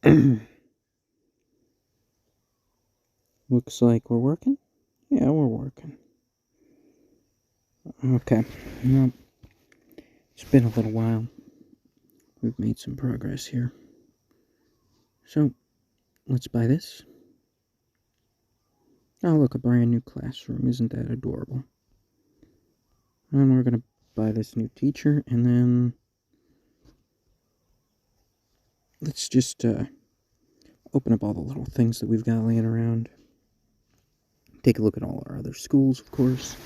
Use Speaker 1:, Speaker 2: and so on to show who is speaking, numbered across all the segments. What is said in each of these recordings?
Speaker 1: Looks like we're working. Yeah, we're working. Okay. Well, it's been a little while. We've made some progress here. So, let's buy this. Oh, look, a brand new classroom. Isn't that adorable? And we're gonna buy this new teacher, and then let's just open up all the little things that we've got laying around. Take a look at all our other schools, of course.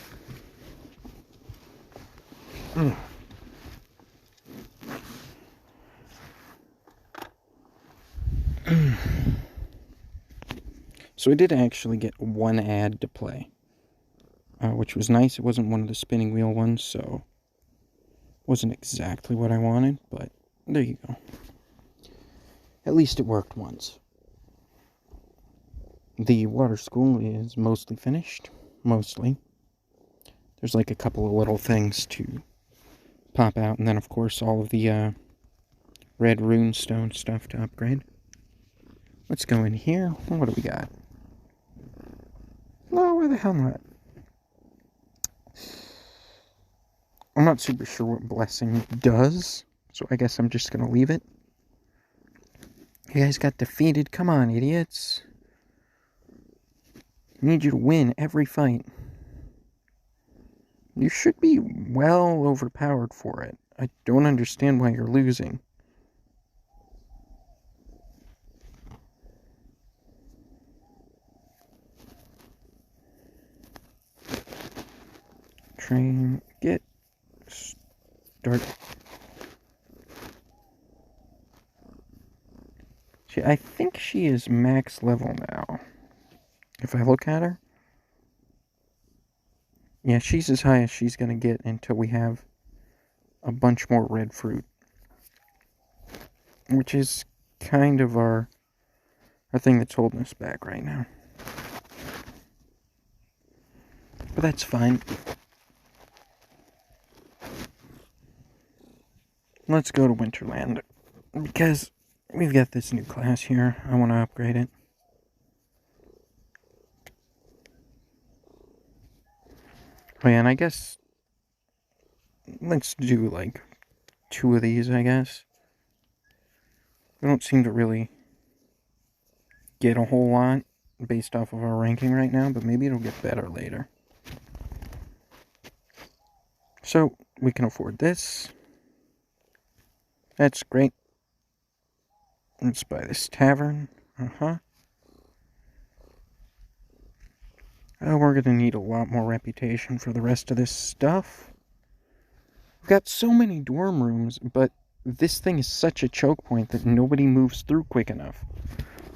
Speaker 1: So I did actually get one ad to play, which was nice. It wasn't one of the spinning wheel ones, so wasn't exactly what I wanted, but there you go. At least it worked once. The water school is mostly finished. Mostly. There's like a couple of little things to pop out, and then of course all of the red runestone stuff to upgrade. Let's go in here. What do we got? Oh, where the hell not? I'm not super sure what blessing does, so I guess I'm just gonna leave it. You guys got defeated. Come on, idiots. I need you to win every fight. You should be well overpowered for it. I don't understand why you're losing. Train, get, start. I think she is max level now. If I look at her. Yeah, she's as high as she's gonna get until we have a bunch more red fruit. Which is kind of our thing that's holding us back right now. But that's fine. Let's go to Winterland. Because we've got this new class here. I want to upgrade it. Oh yeah, and I guess let's do like 2 of these, I guess. We don't seem to really get a whole lot based off of our ranking right now, but maybe it'll get better later. So, we can afford this. That's great. Let's buy this tavern. Oh, we're gonna need a lot more reputation for the rest of this stuff. We've got so many dorm rooms, but this thing is such a choke point that nobody moves through quick enough.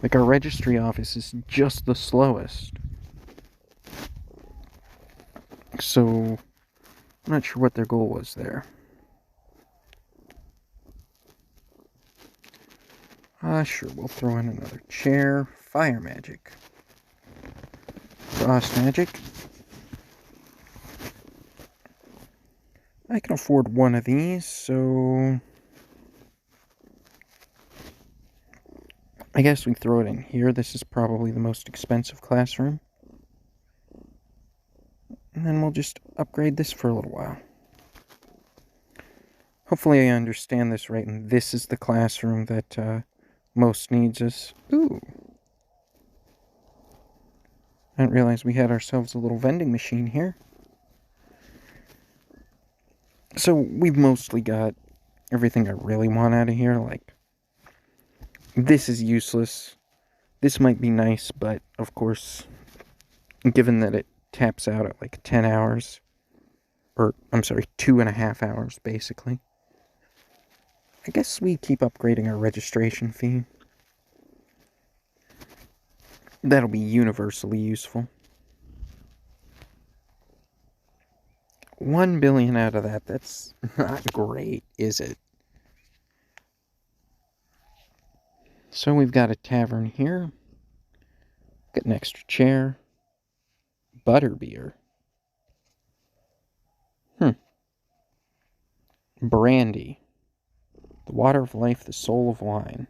Speaker 1: Like, our registry office is just the slowest. So, I'm not sure what their goal was there. Sure, we'll throw in another chair. Fire magic. Frost magic. I can afford one of these, so I guess we throw it in here. This is probably the most expensive classroom. And then we'll just upgrade this for a little while. Hopefully I understand this right, and this is the classroom that most needs us. Ooh. I didn't realize we had ourselves a little vending machine here. So we've mostly got everything I really want out of here. Like, this is useless. This might be nice, but of course, given that it taps out at like 10 hours, or I'm sorry, 2.5 hours basically, I guess we keep upgrading our registration fee. That'll be universally useful. 1 billion out of that, that's not great, is it? So we've got a tavern here. Got an extra chair. Butterbeer. Brandy. The water of life, the soul of wine.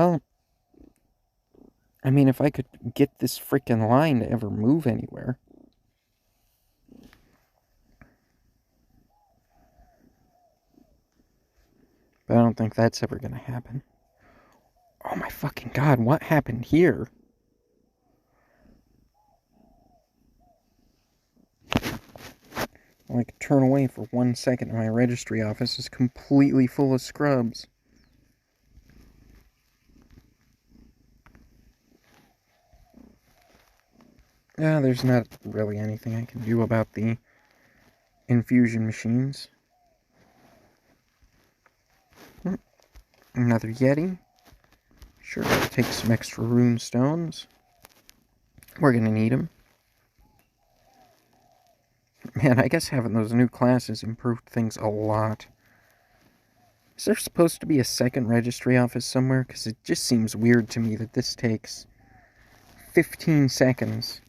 Speaker 1: Well, I mean, if I could get this freaking line to ever move anywhere. But I don't think that's ever gonna happen. Oh my fucking god, what happened here? I could turn away for 1 second and my registry office is completely full of scrubs. Yeah, there's not really anything I can do about the infusion machines. Another Yeti. Sure, I'll take some extra rune stones. We're gonna need them. Man, I guess having those new classes improved things a lot. Is there supposed to be a second registry office somewhere? Because it just seems weird to me that this takes 15 seconds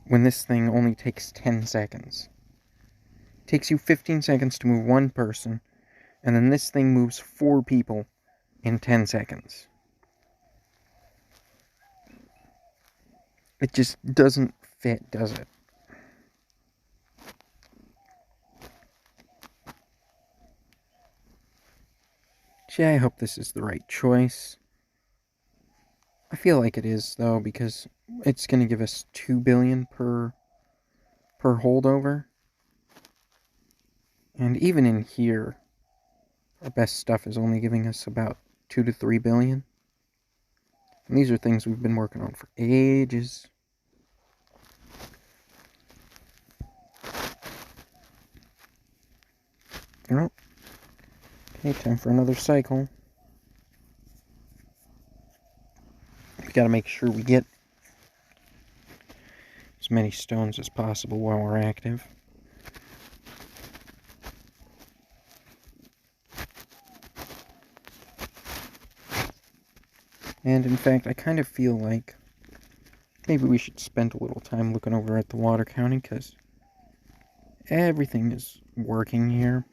Speaker 1: when this thing only takes 10 seconds. It takes you 15 seconds to move one person, and then this thing moves 4 people in 10 seconds. It just doesn't fit, does it? Gee, I hope this is the right choice. I feel like it is, though, because it's going to give us 2 billion per holdover. And even in here, our best stuff is only giving us about 2 to 3 billion. And these are things we've been working on for ages. Oh. Okay, time for another cycle. We gotta make sure we get as many stones as possible while we're active. And in fact, I kind of feel like maybe we should spend a little time looking over at the water county, because everything is working here.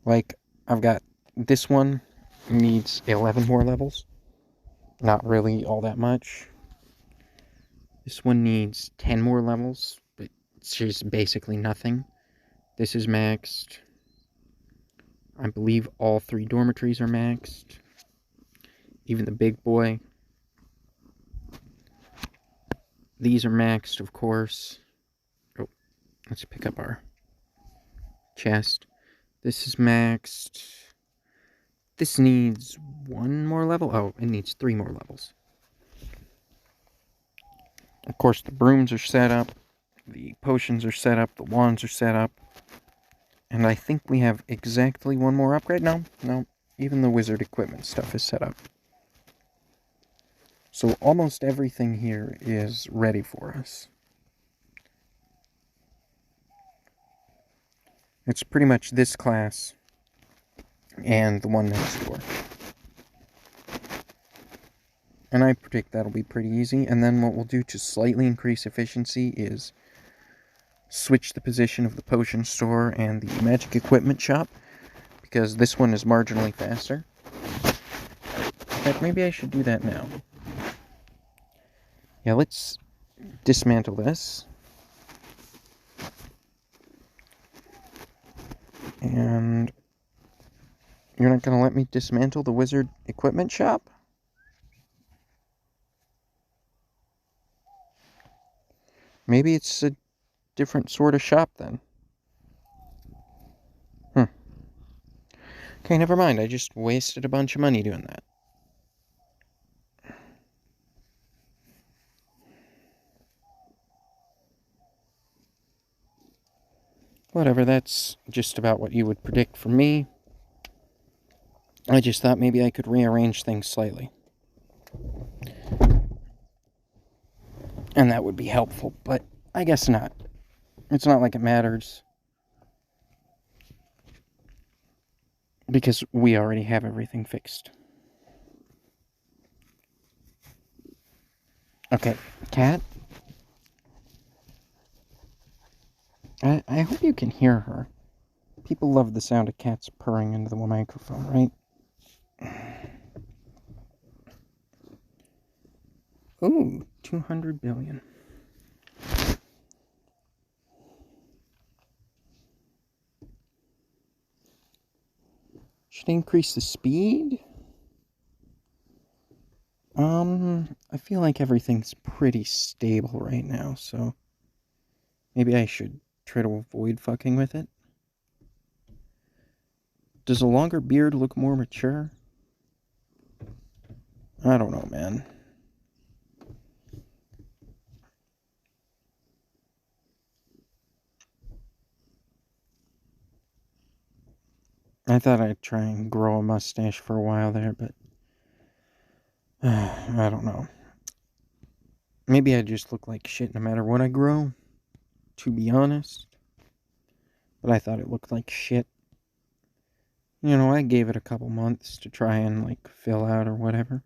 Speaker 1: Like, I've got this one needs 11 more levels. Not really all that much. This one needs 10 more levels, but it's just basically nothing. This is maxed. I believe all 3 dormitories are maxed. Even the big boy. These are maxed, of course. Oh, let's pick up our chest. This is maxed. This needs 1 more level. Oh, it needs 3 more levels. Of course, the brooms are set up. The potions are set up. The wands are set up. And I think we have exactly 1 more upgrade. No. Even the wizard equipment stuff is set up. So almost everything here is ready for us. It's pretty much this class and the one next door. And I predict that'll be pretty easy. And then what we'll do to slightly increase efficiency is switch the position of the potion store and the magic equipment shop, because this one is marginally faster. In fact, maybe I should do that now. Yeah, let's dismantle this. And you're not going to let me dismantle the wizard equipment shop? Maybe it's a different sort of shop then. Okay, never mind. I just wasted a bunch of money doing that. Whatever, that's just about what you would predict from me. I just thought maybe I could rearrange things slightly. And that would be helpful, but I guess not. It's not like it matters. Because we already have everything fixed. Okay, Cat? I hope you can hear her. People love the sound of cats purring into the microphone, right? Ooh, 200 billion. Should I increase the speed? I feel like everything's pretty stable right now, so maybe I should try to avoid fucking with it. Does a longer beard look more mature? I don't know, man. I thought I'd try and grow a mustache for a while there, but I don't know. Maybe I just look like shit no matter what I grow, to be honest. But I thought it looked like shit. You know, I gave it a couple months to try and, like, fill out or whatever.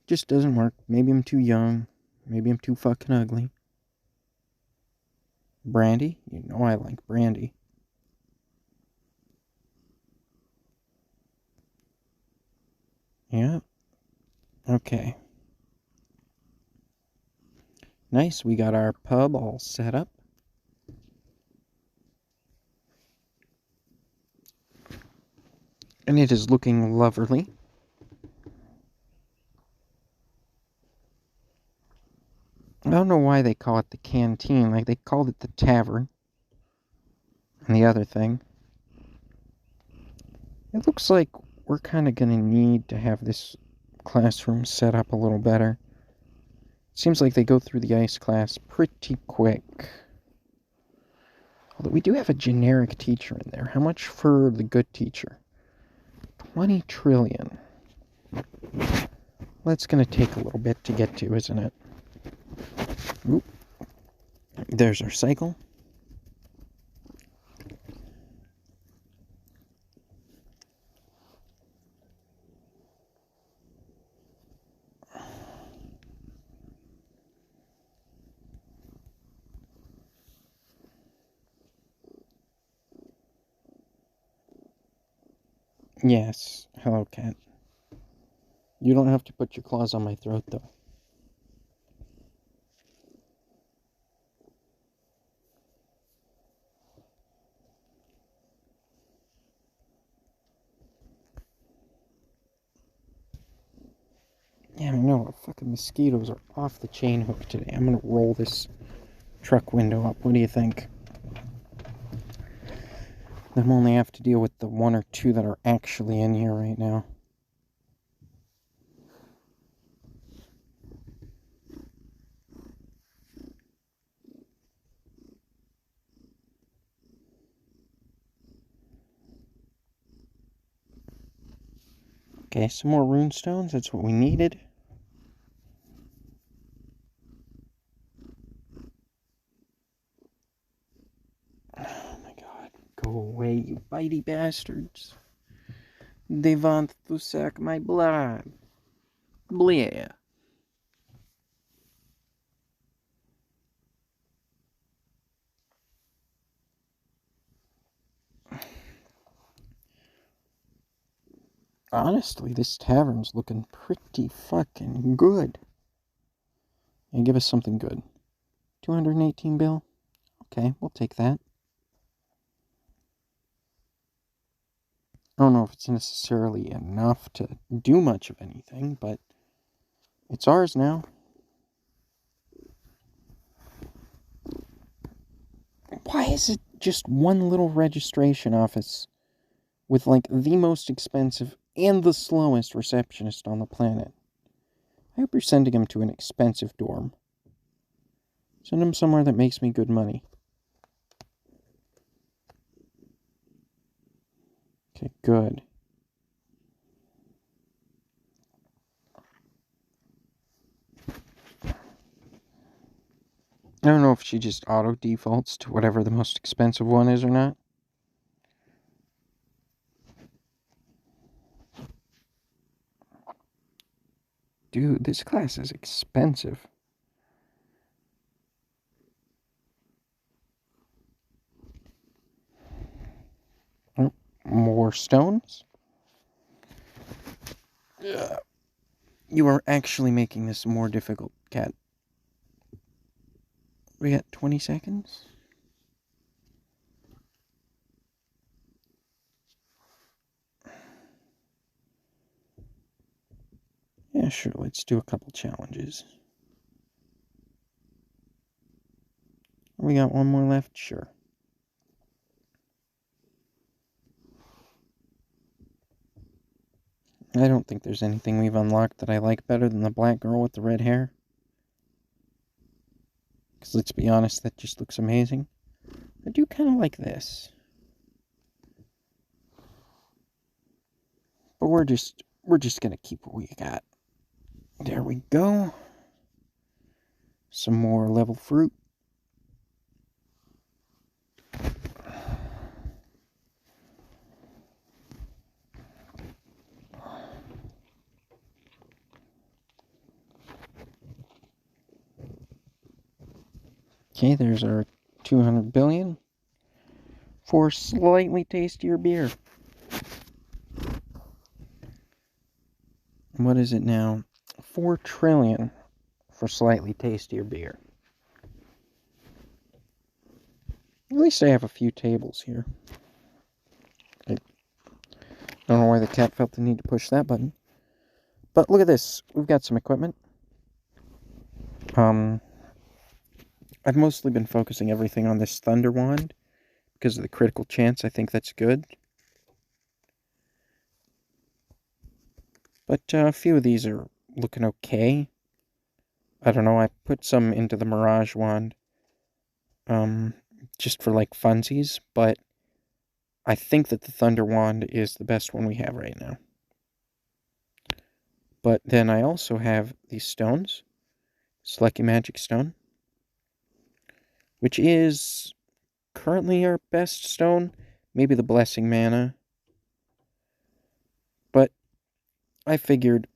Speaker 1: Just doesn't work. Maybe I'm too young. Maybe I'm too fucking ugly. Brandy? You know I like brandy. Yeah. Okay. Nice. We got our pub all set up. And it is looking lovely. I don't know why they call it the canteen. Like, they called it the tavern. And the other thing. It looks like we're kind of going to need to have this classroom set up a little better. Seems like they go through the ice class pretty quick. Although we do have a generic teacher in there. How much for the good teacher? 20 trillion. That's going to take a little bit to get to, isn't it? Oop. There's our cycle. Yes. Hello, cat. You don't have to put your claws on my throat, though. Yeah, I know. Fucking mosquitoes are off the chain hook today. I'm gonna roll this truck window up. What do you think? Then we'll only have to deal with the one or two that are actually in here right now. Okay, some more runestones. That's what we needed. Oh my god. Go away, you bitey bastards. They want to suck my blood. Bleh. Honestly, this tavern's looking pretty fucking good. And give us something good. 218 bill? Okay, we'll take that. I don't know if it's necessarily enough to do much of anything, but it's ours now. Why is it just one little registration office with, like, the most expensive and the slowest receptionist on the planet? I hope you're sending him to an expensive dorm. Send him somewhere that makes me good money. Okay, good. I don't know if she just auto defaults to whatever the most expensive one is or not. Dude, this class is expensive. more stones. You are actually making this more difficult, Cat. We got 20 seconds? Yeah, sure, let's do a couple challenges. We got one more left? Sure. I don't think there's anything we've unlocked that I like better than the black girl with the red hair. Because let's be honest, that just looks amazing. I do kind of like this. But we're just gonna keep what we got. There we go. Some more level fruit. Okay, there's our 200 billion for slightly tastier beer. What is it now? 4 trillion for slightly tastier beer. At least I have a few tables here. I don't know why the cat felt the need to push that button. But look at this. We've got some equipment. I've mostly been focusing everything on this Thunder Wand because of the critical chance. I think that's good. But a few of these are looking okay. I don't know, I put some into the Mirage Wand just for like funsies, but I think that the Thunder Wand is the best one we have right now. But then I also have these stones. Lucky Magic Stone, which is currently our best stone. Maybe the Blessing Mana. But I figured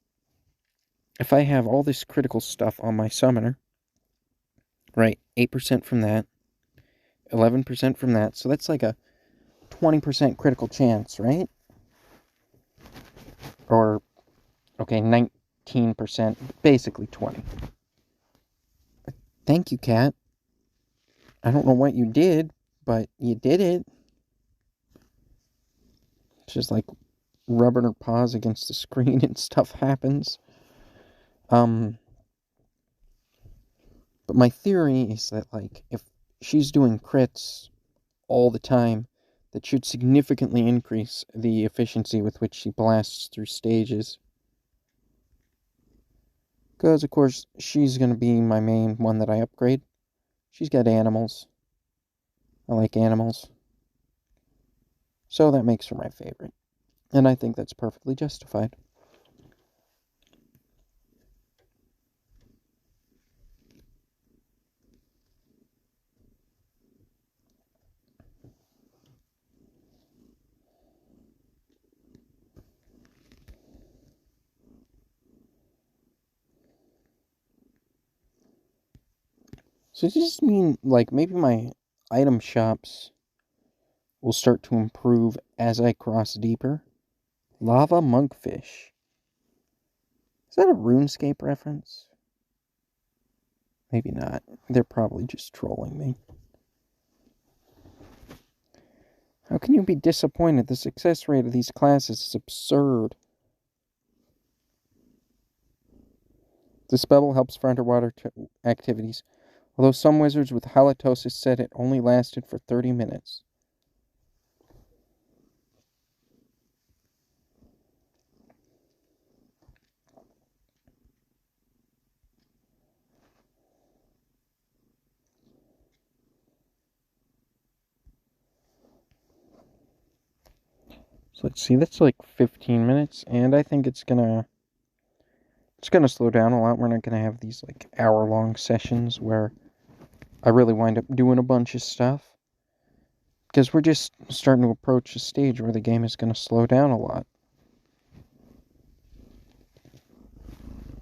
Speaker 1: if I have all this critical stuff on my summoner, right, 8% from that, 11% from that, so that's like a 20% critical chance, right? Or, okay, 19%, basically 20. Thank you, Cat. I don't know what you did, but you did it. It's just like rubbing her paws against the screen and stuff happens. But my theory is that, like, if she's doing crits all the time, that should significantly increase the efficiency with which she blasts through stages. Because, of course, she's going to be my main one that I upgrade. She's got animals. I like animals. So that makes her my favorite. And I think that's perfectly justified. So does this mean, like, maybe my item shops will start to improve as I cross deeper? Lava Monkfish. Is that a RuneScape reference? Maybe not. They're probably just trolling me. How can you be disappointed? The success rate of these classes is absurd. This bubble helps for underwater activities, although some wizards with halitosis said it only lasted for 30 minutes. So let's see, that's like 15 minutes, and I think it's gonna slow down a lot. We're not gonna have these like hour-long sessions where I really wind up doing a bunch of stuff. Because we're just starting to approach a stage where the game is gonna slow down a lot.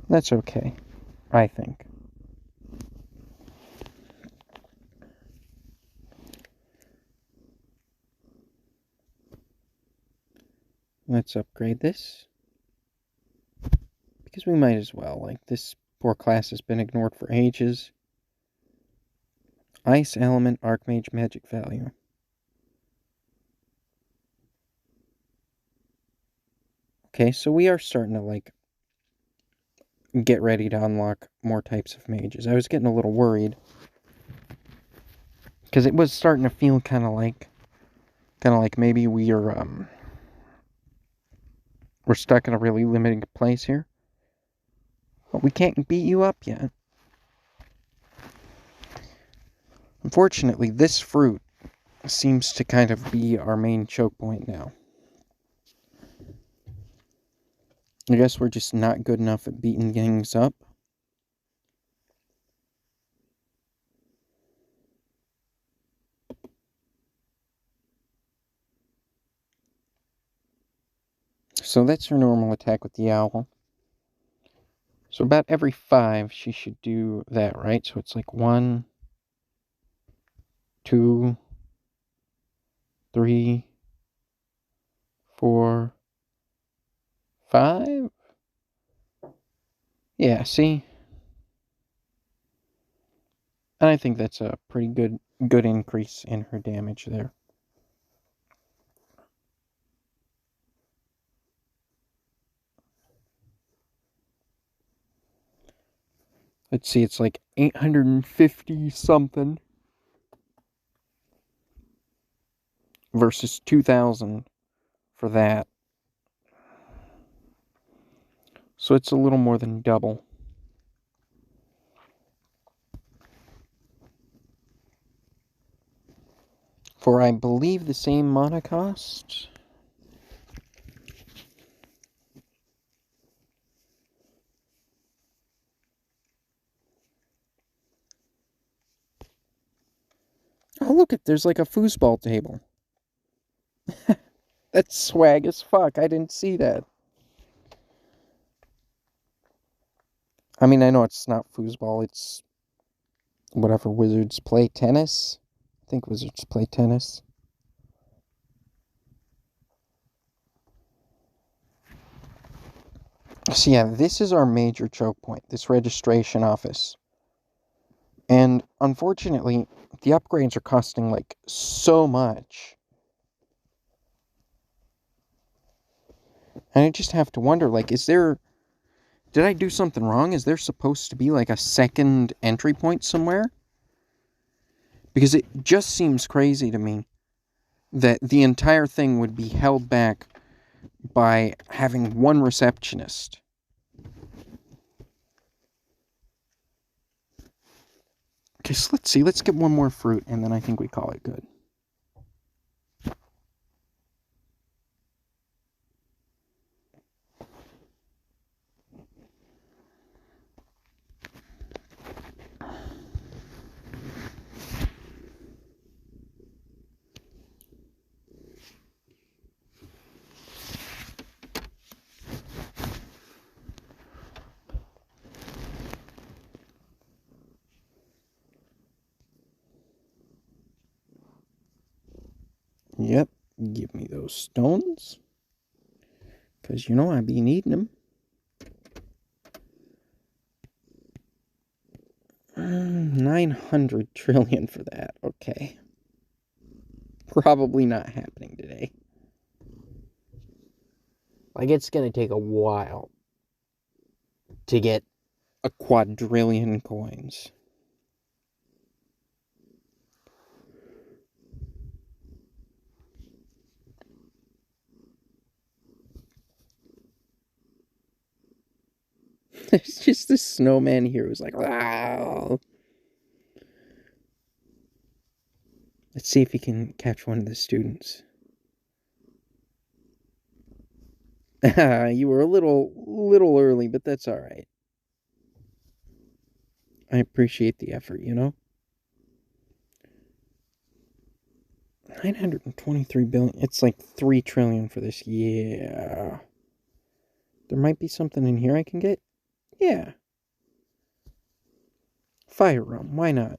Speaker 1: That's okay, I think. Let's upgrade this. Because we might as well. Like, this poor class has been ignored for ages. Ice element, Archmage magic value. Okay, so we are starting to, like, get ready to unlock more types of mages. I was getting a little worried. Because it was starting to feel kind of like maybe we're stuck in a really limited place here. But we can't beat you up yet. Unfortunately, this fruit seems to kind of be our main choke point now. I guess we're just not good enough at beating things up. So that's her normal attack with the owl. So about every 5, she should do that, right? So it's like 1, 2, 3, 4, 5? Yeah, see? And I think that's a pretty good increase in her damage there. Let's see, it's like 850 something versus 2,000 for that. So it's a little more than double. For, I believe, the same mana cost. Oh, look, there's like a foosball table. That's swag as fuck. I didn't see that. I mean, I know it's not foosball. It's whatever Wizards play. Tennis? I think Wizards play tennis. So yeah, this is our major choke point, this registration office. And unfortunately, the upgrades are costing like so much. And I just have to wonder, like, did I do something wrong? Is there supposed to be like a second entry point somewhere? Because it just seems crazy to me that the entire thing would be held back by having one receptionist. Okay, so let's see. Let's get one more fruit, and then I think we call it good. Yep, give me those stones. Because you know I be needing them. 900 trillion for that. Okay. Probably not happening today. Like, it's gonna take a while to get a quadrillion coins. There's just this snowman here who's like, wow. Let's see if he can catch one of the students. You were a little early, but that's all right. I appreciate the effort, you know? 923 billion. It's like 3 trillion for this. Yeah. There might be something in here I can get. Yeah. Fire rum. Why not?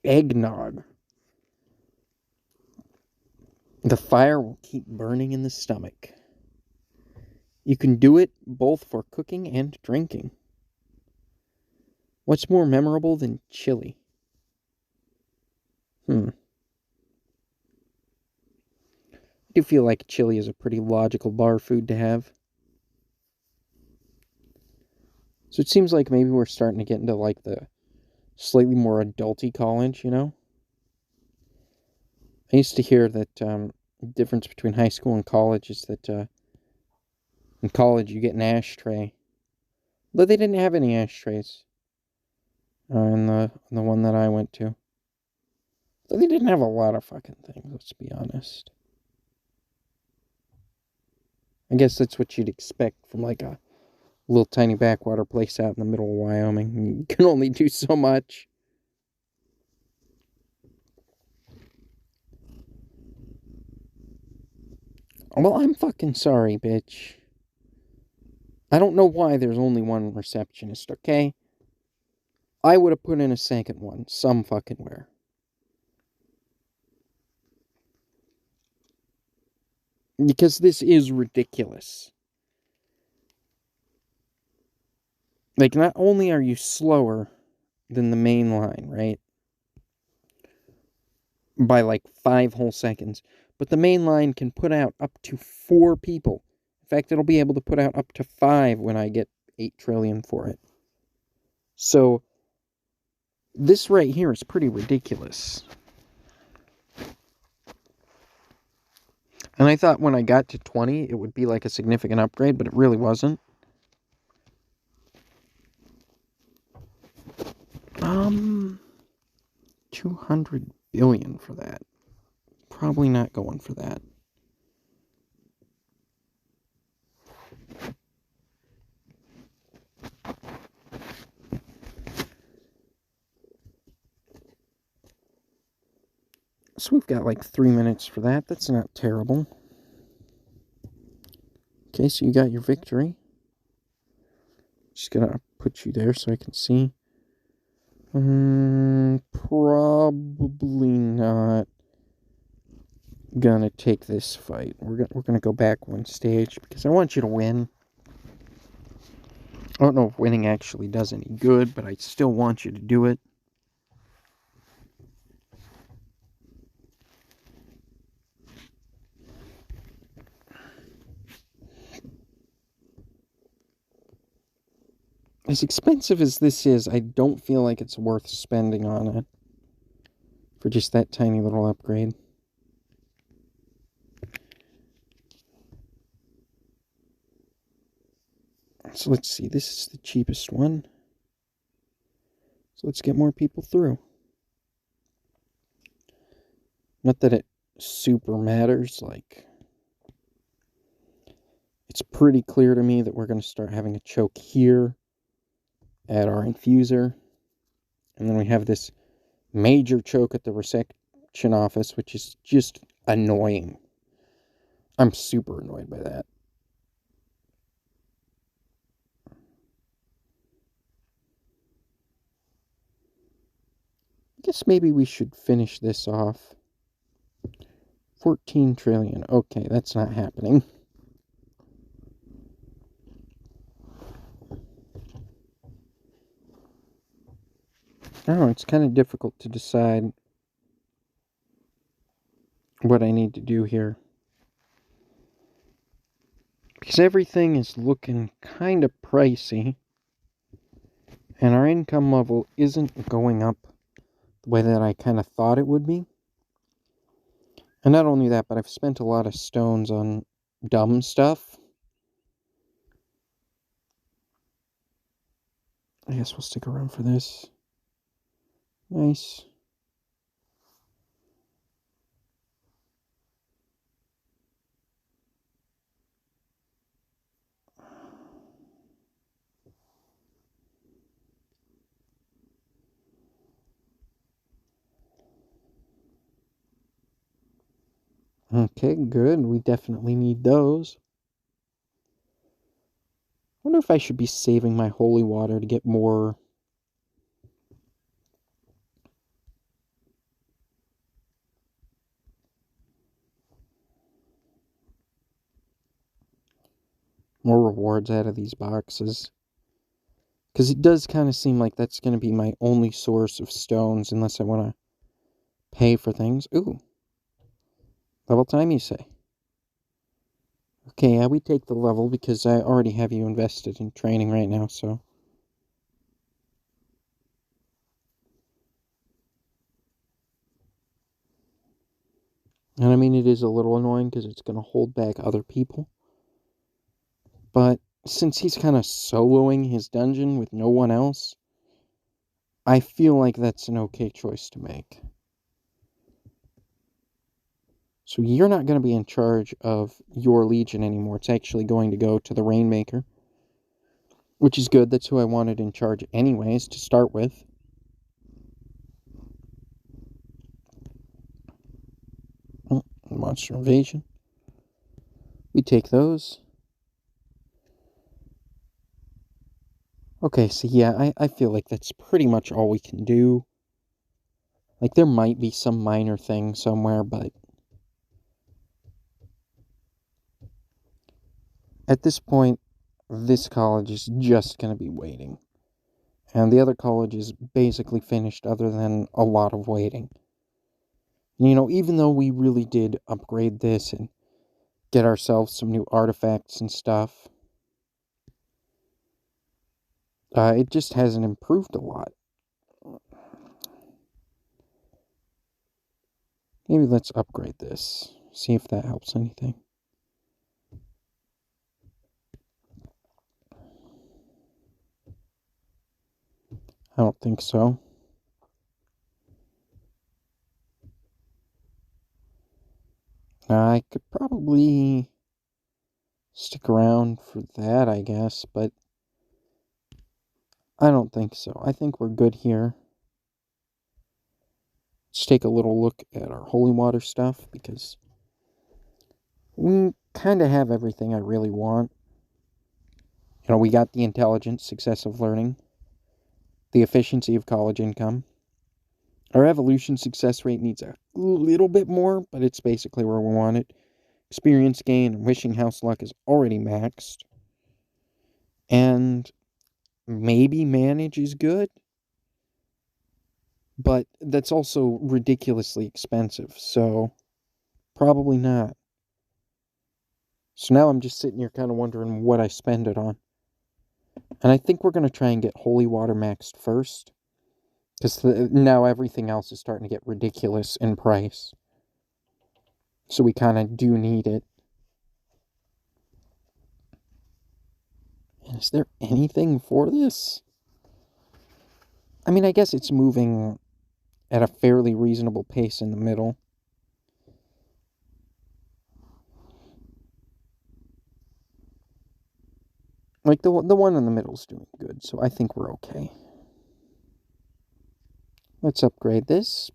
Speaker 1: Eggnog. The fire will keep burning in the stomach. You can do it both for cooking and drinking. What's more memorable than chili? I do feel like chili is a pretty logical bar food to have. So it seems like maybe we're starting to get into like the slightly more adulty college, you know? I used to hear that the difference between high school and college is that in college you get an ashtray. But they didn't have any ashtrays in the one that I went to. But they didn't have a lot of fucking things, let's be honest. I guess that's what you'd expect from like a little tiny backwater place out in the middle of Wyoming. You can only do so much. Well, I'm fucking sorry, bitch. I don't know why there's only one receptionist, okay? I would have put in a second one, some fucking where. Because this is ridiculous. Like, not only are you slower than the main line, right? By like 5 whole seconds. But the main line can put out up to 4 people. In fact, it'll be able to put out up to 5 when I get 8 trillion for it. So, this right here is pretty ridiculous. And I thought when I got to 20, it would be like a significant upgrade, but it really wasn't. 200 billion for that. Probably not going for that. So we've got like 3 minutes for that. That's not terrible. Okay, so you got your victory. Just gonna put you there so I can see. Probably not gonna take this fight. We're gonna go back one stage because I want you to win. I don't know if winning actually does any good, but I still want you to do it. As expensive as this is, I don't feel like it's worth spending on it for just that tiny little upgrade. So let's see, this is the cheapest one. So let's get more people through. Not that it super matters, like, it's pretty clear to me that we're going to start having a choke here at our infuser. And then we have this major choke at the resection office, which is just annoying. I'm super annoyed by that. I guess maybe we should finish this off. 14 trillion. Okay, that's not happening. I don't know, it's kind of difficult to decide what I need to do here. Because everything is looking kind of pricey. And our income level isn't going up the way that I kind of thought it would be. And not only that, but I've spent a lot of stones on dumb stuff. I guess we'll stick around for this. Nice. Okay, good. We definitely need those. I wonder if I should be saving my holy water to get more. more rewards out of these boxes. Because it does kind of seem like that's going to be my only source of stones unless I want to pay for things. Ooh. Level time, you say? Okay, yeah, we take the level because I already have you invested in training right now, so. And I mean, it is a little annoying because it's going to hold back other people. But since he's kind of soloing his dungeon with no one else, I feel like that's an okay choice to make. So you're not going to be in charge of your legion anymore. It's actually going to go to the Rainmaker. Which is good. That's who I wanted in charge anyways, to start with. Monster Invasion. We take those. Okay, so yeah, I feel like that's pretty much all we can do. Like, there might be some minor thing somewhere, but at this point, this college is just going to be waiting. And the other college is basically finished other than a lot of waiting. You know, even though we really did upgrade this and get ourselves some new artifacts and stuff, it just hasn't improved a lot. Maybe let's upgrade this. See if that helps anything. I don't think so. I could probably stick around for that, I guess, but I don't think so. I think we're good here. Let's take a little look at our holy water stuff, because we kind of have everything I really want. You know, we got the intelligence, success of learning, the efficiency of college income. Our evolution success rate needs a little bit more, but it's basically where we want it. Experience gain and wishing house luck is already maxed. And maybe manage is good, but that's also ridiculously expensive, so probably not. So now I'm just sitting here kind of wondering what I spend it on. And I think we're going to try and get holy water maxed first, because now everything else is starting to get ridiculous in price. So we kind of do need it. And is there anything for this? I mean, I guess it's moving at a fairly reasonable pace in the middle. Like, the one in the middle is doing good, so I think we're okay. Let's upgrade this.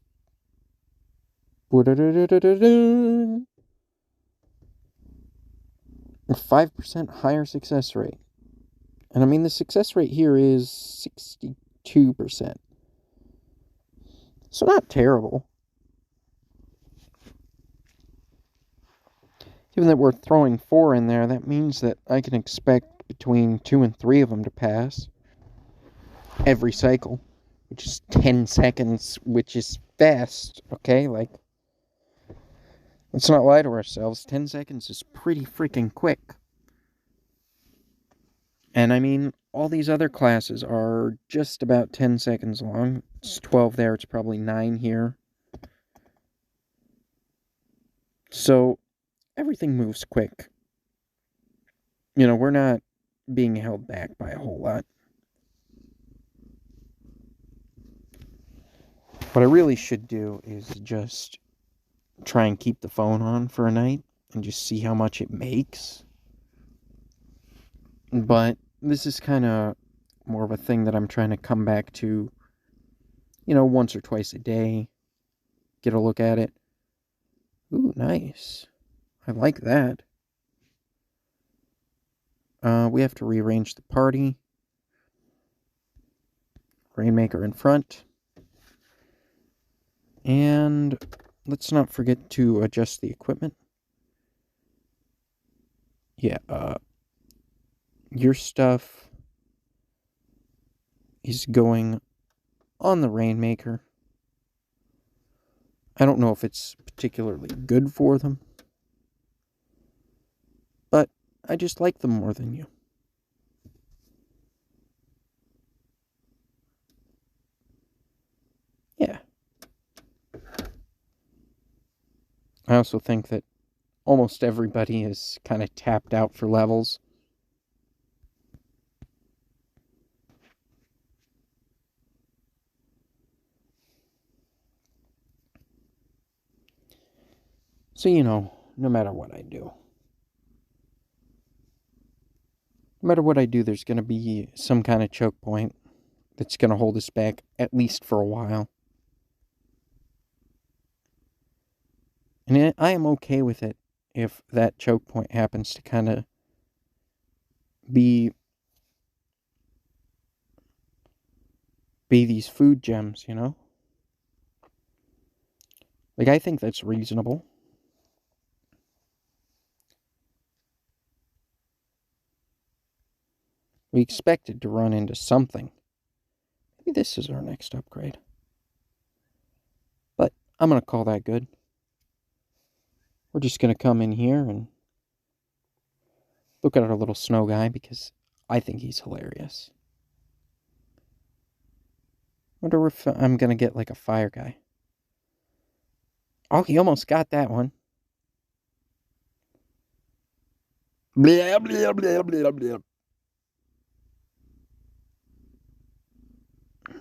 Speaker 1: 5% higher success rate. And I mean, the success rate here is 62%. So not terrible. Given that we're throwing 4 in there, that means that I can expect between 2 and 3 of them to pass every cycle, which is 10 seconds, which is fast, okay? Like, let's not lie to ourselves. 10 seconds is pretty freaking quick. And I mean, all these other classes are just about 10 seconds long. It's 12 there, it's probably 9 here. So, everything moves quick. You know, we're not being held back by a whole lot. What I really should do is just try and keep the phone on for a night and just see how much it makes. But this is kind of more of a thing that I'm trying to come back to, you know, once or twice a day. Get a look at it. Ooh, nice. I like that. We have to rearrange the party. Rainmaker in front. And let's not forget to adjust the equipment. Yeah, your stuff is going on the Rainmaker. I don't know if it's particularly good for them, but I just like them more than you. Yeah. I also think that almost everybody is kind of tapped out for levels. So, no matter what I do, there's going to be some kind of choke point that's going to hold us back, at least for a while. And I am okay with it if that choke point happens to kind of be these food gems, Like, I think that's reasonable. We expected to run into something. Maybe this is our next upgrade. But I'm going to call that good. We're just going to come in here and look at our little snow guy because I think he's hilarious. Wonder if I'm going to get like a fire guy. Oh, he almost got that one. Blah, blah, blah, blah, blah.